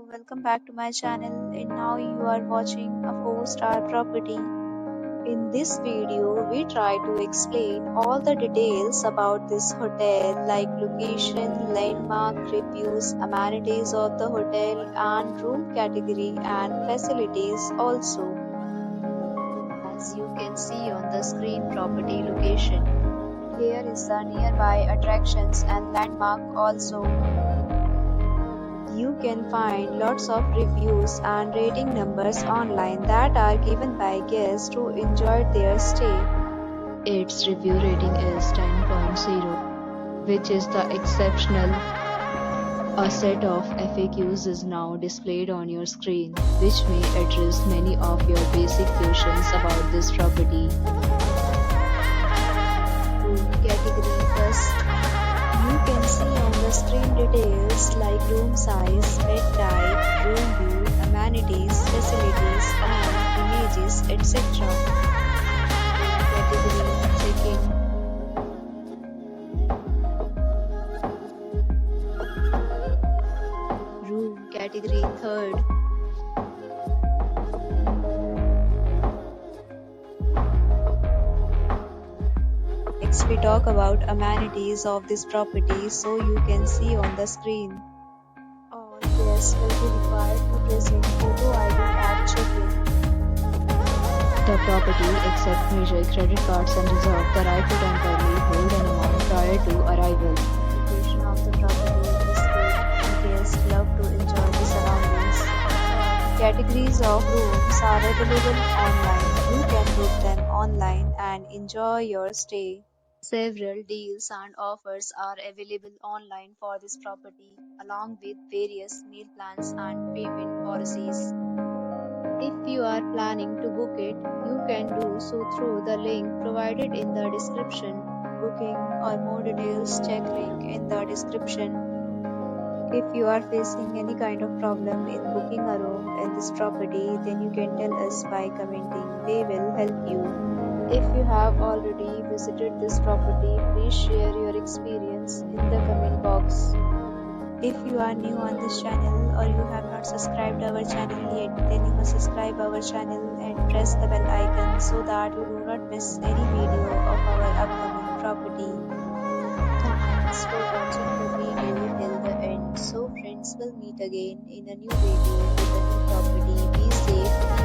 welcome back to my channel, and now you are watching a 4-star property. In this video, we try to explain all the details about this hotel like location, landmark, reviews, amenities of the hotel and room category and facilities also. As you can see on the screen, property location. Here is the nearby attractions and landmark also. You can find lots of reviews and rating numbers online that are given by guests who enjoyed their stay. Its review rating is 10.0, which is the exceptional. A set of FAQs is now displayed on your screen, which may address many of your basic questions about this property. Room category first. You can see on the screen details like room size, bed type, room view, amenities, facilities, and images, etc. Category checking. Room category third. Next, we talk about amenities of this property, so you can see on the screen. All guests will be required to present photo ID at check-in. The property accepts major credit cards and reserves the right to temporarily hold an amount prior to arrival. Location of the property is good and guests love to enjoy the surroundings. Categories of rooms are available online. You can book them online and enjoy your stay. Several deals and offers are available online for this property, along with various meal plans and payment policies. If you are planning to book it, you can do so through the link provided in the description. Booking or more details, check link in the description. If you are facing any kind of problem in booking a room in this property, then you can tell us by commenting. We will help you. If you have already visited this property, please share your experience in the comment box. If you are new on this channel or you have not subscribed our channel yet, then you must subscribe our channel and press the bell icon so that you do not miss any video of our upcoming property. Thanks for watching the video till the end. So friends, will meet again in a new video with a new property. Be safe.